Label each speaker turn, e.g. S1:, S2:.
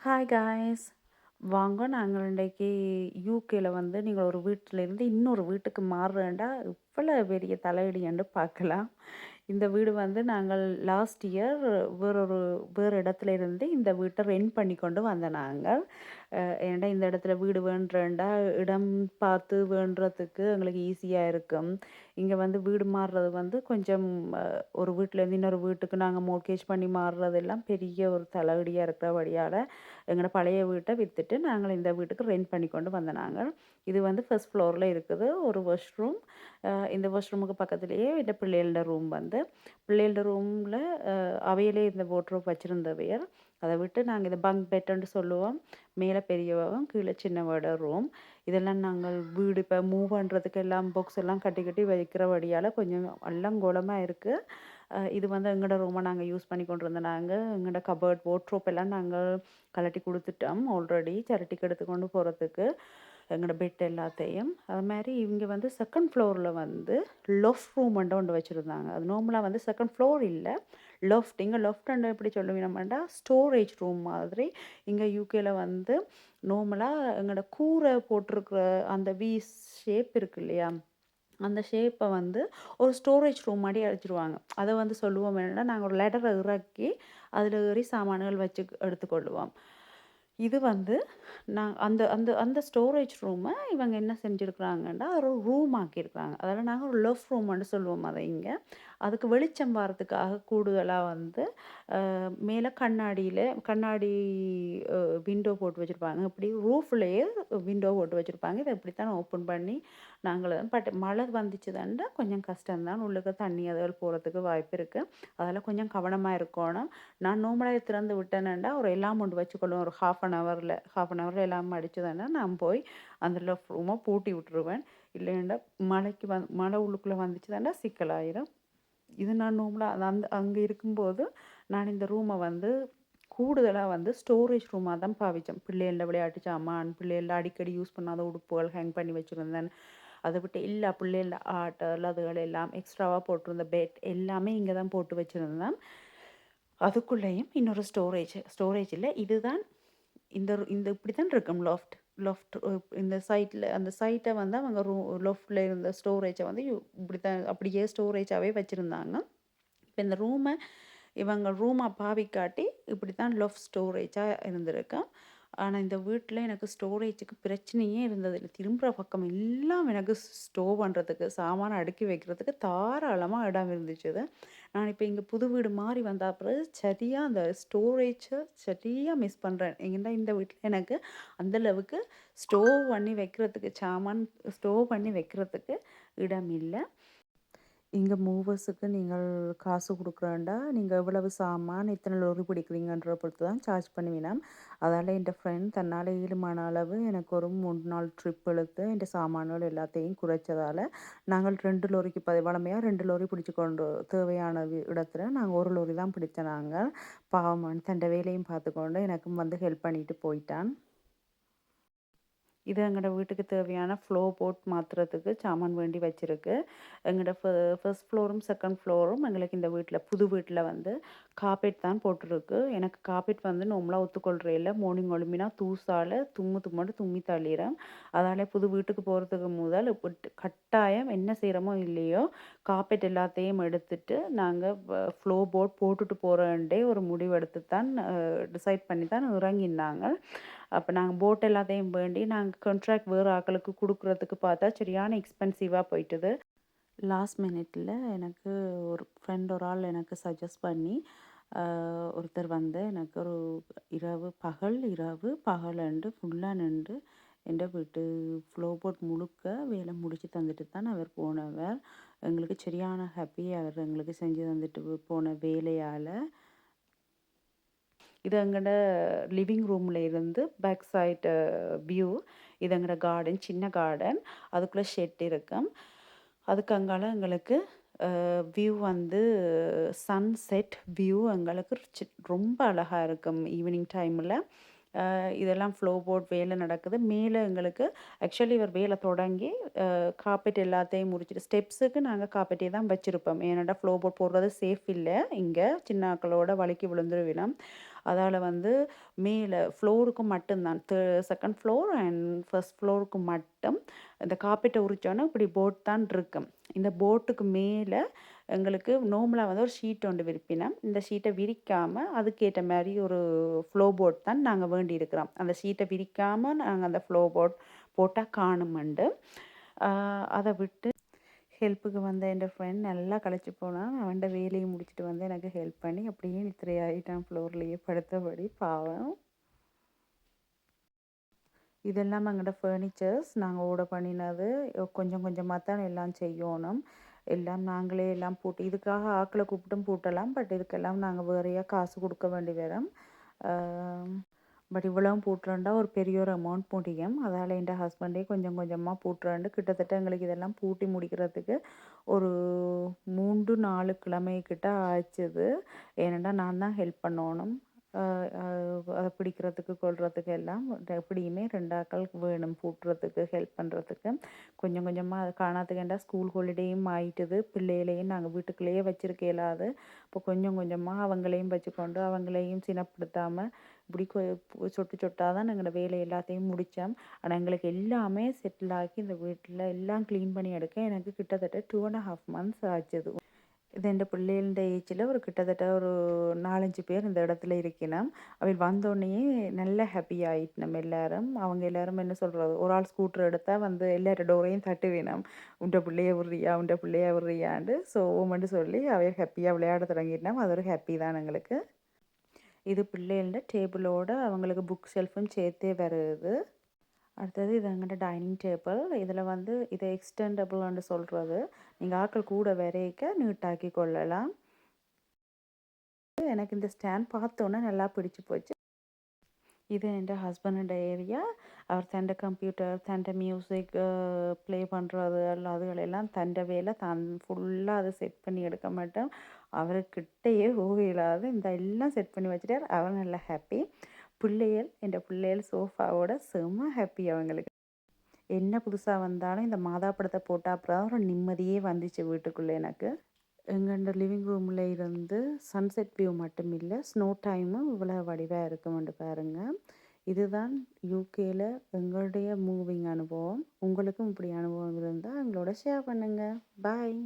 S1: Hi guys. வாங்க நாங்கள் இன்றைக்கி யூகேல வந்து நீங்கள் ஒரு வீட்டிலேருந்து இன்னொரு வீட்டுக்கு மாறுறேன்டா இவ்வளோ பெரிய தலையடின்னு பார்க்கலாம். இந்த வீடு வந்து நாங்கள் லாஸ்ட் இயர் வேறு இடத்துல இருந்து இந்த வீட்டை ரெண்ட் பண்ணி கொண்டு வந்த நாங்கள். ஏன்டா இந்த இடத்துல வீடு வேண்டுறேன்டா இடம் பார்த்து வேண்டுறதுக்கு எங்களுக்கு ஈஸியாக இருக்கும். இங்கே வந்து வீடு மாறுறது வந்து கொஞ்சம் ஒரு வீட்டிலேருந்து இன்னொரு வீட்டுக்கு நாங்கள் மோர்கேஜ் பண்ணி மாறுறதெல்லாம் பெரிய ஒரு தலைவலியாக இருக்கிறபடியால் எங்களோட பழைய வீட்டை விற்றுட்டு நாங்கள் இந்த வீட்டுக்கு ரெண்ட் பண்ணி கொண்டு வந்த நாங்கள். இது வந்து ஃபர்ஸ்ட் ஃப்ளோரில் இருக்குது ஒரு வாஷ்ரூம். இந்த வாஷ்ரூமுக்கு பக்கத்துலேயே இந்த பிள்ளைகளோட ரூம் வந்து பிள்ளைகளோட ரூமில் அவையிலே இந்த வார்ட்ரோப் வச்சுருந்தவையர். அதை விட்டு நாங்கள் இதை பங்க் பெட்டுன்னு சொல்லுவோம். மேலே பெரியவங்க கீழே சின்னவோட ரூம். இதெல்லாம் நாங்கள் வீடு இப்போ மூவ் பண்ணுறதுக்கு எல்லாம் பாக்ஸ் எல்லாம் கட்டி கட்டி வைக்கிறபடியால் கொஞ்சம் அல்லங்கோலமாக இருக்குது. இது வந்து எங்களோட ரூமை நாங்கள் யூஸ் பண்ணி கொண்டு இருந்தோம். நாங்கள் எங்களோட கபர்ட் வார்ட்ரோப் எல்லாம் நாங்கள் கலட்டி கொடுத்துட்டோம் ஆல்ரெடி சரட்டிக்கு எடுத்துக்கொண்டு போகிறதுக்கு எங்களோட பெட் எல்லாத்தையும். அது மாதிரி இவங்க வந்து செகண்ட் ஃப்ளோரில் வந்து லொஃப்ட் ரூம் ஒன்று வச்சுருந்தாங்க. அது நார்மலாக வந்து செகண்ட் ஃப்ளோர் இல்லை, லொஃப்ட். இங்கே லொஃப்ட் எப்படி சொல்லுவீங்கம்மாண்டா ஸ்டோரேஜ் ரூம் மாதிரி. இங்கே யூகேல வந்து நார்மலாக எங்களோட கூரை போட்டிருக்கிற அந்த வி ஷேப் இருக்கு இல்லையா, அந்த ஷேப்பை வந்து ஒரு ஸ்டோரேஜ் ரூம் மாதிரி அழைச்சிருவாங்க. அதை வந்து சொல்லுவோம் என்னென்னா, நாங்கள் ஒரு லெட்டரை இறக்கி அதில் ஏறி சாமான்கள் வச்சு எடுத்துக்கொள்ளுவோம். இது வந்து நான் அந்த அந்த அந்த ஸ்டோரேஜ் ரூமை இவங்க என்ன செஞ்சுருக்குறாங்கன்னா ஒரு ரூம் ஆக்கியிருக்கிறாங்க. அதெல்லாம் நாங்கள் ஒரு லவ் ரூம்னு சொல்லுவோம் அதை இங்கே. அதுக்கு வெளிச்சம் வரதுக்காக கூடுதலாக வந்து மேலே கண்ணாடி விண்டோ போட்டு வச்சுருப்பாங்க. இப்படி ரூஃப்லேயே விண்டோ போட்டு வச்சுருப்பாங்க. இதை இப்படித்தான் ஓப்பன் பண்ணி நாங்கள் பட் மழை வந்துச்சுதாண்டா கொஞ்சம் கஷ்டம்தான். உள்ளுக்கு தண்ணி அதுகள் போகிறதுக்கு வாய்ப்பு இருக்குது. அதெல்லாம் கொஞ்சம் கவனமாக இருக்கணும். நான் நார்மலாக திறந்து விட்டேனேண்டா ஒரு எல்லாம் கொண்டு வச்சுக்கொள்ளும். ஒரு ஹாஃப் அன் ஹவரில் எல்லாம் அடிச்சுதானே நான் போய் அந்த லெஃப்ட் ரூமை பூட்டி விட்டுருவேன். இல்லைண்டா மழை உள்ளுக்குள்ளே வந்துச்சுதாண்டா சிக்கலாயிரும். இது நான் நார்மலாக அங்கே இருக்கும்போது நான் இந்த ரூமை வந்து கூடுதலாக வந்து ஸ்டோரேஜ் ரூமாக தான் பாவித்தேன். பிள்ளைகள விளையாட்டு சாமான், பிள்ளைகள அடிக்கடி யூஸ் பண்ணாத உடுப்புகள் ஹேங் பண்ணி வச்சுருந்தேன். அதை விட்டு எல்லா பிள்ளைகள ஆட்டல் அதுகள் எல்லாம் எக்ஸ்ட்ராவாக போட்டிருந்த பெட் எல்லாமே இங்கே தான் போட்டு வச்சுருந்தேன். அதுக்குள்ளேயும் இன்னொரு ஸ்டோரேஜ் இல்லை. இதுதான் இந்த இந்த இப்படி தான் இருக்கும் லாஃப்ட். இந்த அந்த சைட்டை வந்து அவங்க லொஃப்டில் இருந்த ஸ்டோரேஜை வந்து இப்படி தான் அப்படியே ஸ்டோரேஜாகவே வச்சுருந்தாங்க. இப்போ இந்த இவங்க ரூமை பாவிக்காட்டி இப்படி தான் லொஃப்ட் ஸ்டோரேஜாக இருந்திருக்கேன். ஆனால் இந்த வீட்டில் எனக்கு ஸ்டோரேஜுக்கு பிரச்சனையே இருந்ததில்லை. திரும்புகிற பக்கம் எல்லாம் எனக்கு ஸ்டோர் பண்ணுறதுக்கு சாமானை அடுக்கி வைக்கிறதுக்கு தாராளமாக இடம் இருந்துச்சு. நான் இப்போ இங்கே புது வீடு மாறி வந்த பிறகு சரியாக அந்த ஸ்டோரேஜை சரியாக மிஸ் பண்ணுறேன். ஏன்னா இந்த வீட்டில் எனக்கு அந்தளவுக்கு சாமான் ஸ்டோர் பண்ணி வைக்கிறதுக்கு இடம் இல்லை. இங்கே மூவர்ஸுக்கு நீங்கள் காசு கொடுக்குறாண்டா நீங்கள் எவ்வளவு சாமான் இத்தனை லொரி பிடிக்கிறீங்கன்ற பொறுத்து தான் சார்ஜ் பண்ணுவீனாம். அதால் என் ஃப்ரெண்ட் தன்னால் ஈடுமான அளவு எனக்கு ஒரு 3 நாள் ட்ரிப் எடுத்து என் சாமான்கள் எல்லாத்தையும் குறைச்சதால் நாங்கள் 2 லொரிக்கு வளமையாக 2 லொரி பிடிச்சி கொண்டு தேவையான இடத்துல நாங்கள் 1 லொரி தான் பிடிச்ச. நாங்கள் பாவமான தண்டை வேலையும் பார்த்துக்கொண்டு எனக்கும் வந்து ஹெல்ப் பண்ணிட்டு போயிட்டான். இது எங்களோட வீட்டுக்கு தேவையான ஃப்ளோ போட் மாற்றுறதுக்கு சாமான் வேண்டி வச்சுருக்கு. எங்களோட ஃபர்ஸ்ட் ஃப்ளோரும் செகண்ட் ஃப்ளோரும் எங்களுக்கு இந்த புது வீட்டில் வந்து கார்பெட் தான் போட்டிருக்கு. எனக்கு கார்பெட் வந்து நார்மலாக ஒத்துக்கொள்கிறே இல்லை. மார்னிங் ஒழுமினா தூசால் தும்முட்டு தும்மி தள்ளிடுறேன். அதால் புது வீட்டுக்கு போகிறதுக்கு முதல் கட்டாயம் என்ன செய்கிறோமோ இல்லையோ கார்பெட் எல்லாத்தையும் எடுத்துட்டு நாங்கள் ஃப்ளோ போட் போட்டுட்டு போகிறேன்டே ஒரு முடிவு எடுத்து தான் டிசைட் பண்ணி தான் இறங்கினாங்க. அப்போ நாங்கள் போட் எல்லாத்தையும் வேண்டி நாங்கள் கான்ட்ராக்ட் வேறு ஆக்களுக்கு கொடுக்குறதுக்கு பார்த்தா சரியான எக்ஸ்பென்சிவாக போயிட்டுது. லாஸ்ட் மினிட்ல எனக்கு ஒரு ஃப்ரெண்ட் ஒரு ஆள் எனக்கு சஜஸ்ட் பண்ணி ஒருத்தர் வந்து எனக்கு ஒரு இரவு பகலண்டு ஃபுல்லாக நின்று எந்த வீட்டு ஃப்ளோ போட் முழுக்க வேலை முடித்து தந்துட்டு தான் அவர் போனவர். எங்களுக்கு சரியான ஹாப்பி அவர் எங்களுக்கு செஞ்சு தந்துட்டு போன வேலையால். இது எங்களோட லிவிங் ரூமில் இருந்து பேக் சைடு வியூ. இது எங்களோட கார்டன், சின்ன கார்டன். அதுக்குள்ளே ஷெட் இருக்கும். அதுக்கு அங்கால எங்களுக்கு வியூ வந்து சன்செட் வியூ எங்களுக்கு ரொம்ப அழகாக இருக்கும் ஈவினிங் டைமில். இதெல்லாம் ஃப்ளோ போட் வேலை நடக்குது. மேலே எங்களுக்கு ஆக்சுவலி இவர் வேலை தொடங்கி கார்பெட் எல்லாத்தையும் முடிச்சுட்டு ஸ்டெப்ஸுக்கு நாங்கள் கார்பெட்டே தான் வச்சுருப்போம். ஏன்னாடா ஃப்ளோ போட் போடுறது சேஃப் இல்லை. இங்கே சின்ன ஆக்களோட வழுக்கி விழுந்துருவினோம். அதால வந்து மேல ஃப்ளோருக்கு மட்டும்தான். 2nd ஃப்ளோர் அண்ட் 1st ஃப்ளோருக்கு மட்டும் இந்த கார்பெட்ட உரிச்சோன்னா இப்படி போட் தான் இருக்கும். இந்த போட்டுக்கு மேல எங்களுக்கு நார்மலா வந்து ஒரு ஷீட் ஒன்று விரிப்பினம். இந்த ஷீட்ட விரிக்காம, அதுக்கேத்த மாரி ஒரு ஃப்ளோ போர்ட் தான் நாங்க வேண்டியிருக்கிறோம். அந்த ஷீட்ட விரிக்காம நாங்க அந்த ஃப்ளோ போர்ட் போட்டா காணுமெண்டு. அ அத விட்டு ஹெல்ப்புக்கு வந்த என் ஃப்ரெண்ட் நல்லா களைச்சு போனான். அவன்ட வேலைய முடிச்சுட்டு வந்து எனக்கு ஹெல்ப் பண்ணி அப்படியே நித்திரையாயிட்டான் ஃப்ளோர்லயே படுத்தபடி பாவம். இதெல்லாம் எங்களோட ஃபர்னிச்சர்ஸ் நாங்க ஆர்டர் பண்ணினது. கொஞ்சம் கொஞ்சமா தான் எல்லாம் செய்யோணும். எல்லாம் நாங்களே எல்லாம் போட்டு இதுக்காக ஆட்கள கூப்பிட்டும் பூட்டலாம். பட் இதுக்கெல்லாம் நாங்க வேறையா காசு குடுக்க வேண்டி வரும். அ பட் இவ்வளவும் பூட்டுறோம்டா ஒரு பெரிய ஒரு அமௌண்ட் முடியும். அதால என்ட ஹஸ்பண்டே கொஞ்சம் கொஞ்சமா பூட்டுறாண்டு கிட்டத்தட்ட எங்களுக்கு இதெல்லாம் பூட்டி முடிக்கிறதுக்கு ஒரு 3, 4 கிழமை கிட்ட ஆச்சுது. ஏனென்டா நான் தான் ஹெல்ப் பண்ணோணும். அ அ அத பிடிக்கிறதுக்கு, கொல்றதுக்கு எல்லாம் எப்படியுமே 2 ஆட்கள் வேணும் பூட்டுறதுக்கு, ஹெல்ப் பண்றதுக்கு. கொஞ்சம் கொஞ்சமா அது காணாதுக்கேண்டா ஸ்கூல் ஹாலிடேயும் ஆயிட்டுது. பிள்ளைகளையும் நாங்க வீட்டுக்குள்ளேயே வச்சிருக்க இயலாது. அப்போ கொஞ்சம் கொஞ்சமா அவங்களையும் வச்சுக்கொண்டு, அவங்களையும் சினப்படுத்தாம இப்படி சொட்டு சொட்டா தான் எங்களோட வேலை எல்லாத்தையும் முடிச்சோம். ஆனா எங்களுக்கு எல்லாமே செட்டில் ஆக்கி இந்த வீட்ல எல்லாம் கிளீன் பண்ணி எடுக்க எனக்கு கிட்டத்தட்ட 2 1/2 மந்த்ஸ் ஆச்சுது. இது என் பிள்ளைகள ஏஜ்ல ஒரு கிட்டத்தட்ட ஒரு 4, 5 பேர் இந்த இடத்துல இருக்கணும். அவைல் வந்தோடனேயே நல்ல ஹாப்பி ஆயிட்டு நம்ம எல்லாரும். அவங்க எல்லாரும் என்ன சொல்றது, ஒரு ஆள் ஸ்கூட்டர் எடுத்தா வந்து எல்லார் டோரையும் தட்டுவினம். உண்ட பிள்ளைய விட்றியா, உண்ட பிள்ளைய விட்றியாண்டு. ஸோ ஓமண்டு சொல்லி அவை ஹாப்பியா விளையாட தொடங்கிட்டோம். அது ஒரு ஹாப்பி தான் எங்களுக்கு. இது பிள்ளைகளோட டேபிளோட அவங்களுக்கு புக் ஷெல்ஃபும் சேர்த்தே வருது. அடுத்தது இது எங்கள்ட டைனிங் டேபிள். இதில் வந்து இதை எக்ஸ்டெண்டபிள்னு சொல்கிறது. நீங்கள் ஆட்கள் கூட வரைக்க நீட்டாக்கி கொள்ளலாம். எனக்கு இந்த ஸ்டாண்ட் பார்த்தோன்னே நல்லா பிடிச்சு போச்சு. இது என் ஹஸ்பண்டோட ஏரியா. அவர் தண்ட கம்ப்யூட்டர், தண்ட மியூசிக் ப்ளே பண்ணுறது அதுகளெல்லாம் தண்ட வேலை தான் ஃபுல்லாக அதை செட் பண்ணி எடுக்க மாட்டோம். அவர்கிட்டயே போக இயலாது. இந்த எல்லாம் செட் பண்ணி வச்சுட்டார். அவர் நல்லா ஹாப்பி. பிள்ளைகள் என் பிள்ளைகள் சோஃபாவோட செம்ம ஹாப்பி அவங்களுக்கு. என்ன புதுசாக வந்தாலும் இந்த மாதா படத்தை போட்டால் அப்புறம் தான் ஒரு நிம்மதியே வந்துச்சு வீட்டுக்குள்ளே எனக்கு. எங்களோட லிவிங் ரூமில் இருந்து சன்செட் வியூ மட்டும் இல்லை, ஸ்னோ டைமும் இவ்வளோ வடிவாக இருக்குமெண்டு பாருங்கள். இதுதான் யூகேல எங்களுடைய மூவிங் அனுபவம். உங்களுக்கும் இப்படி அனுபவம் இருந்தால் எங்களோட ஷேர் பண்ணுங்கள். பாய்.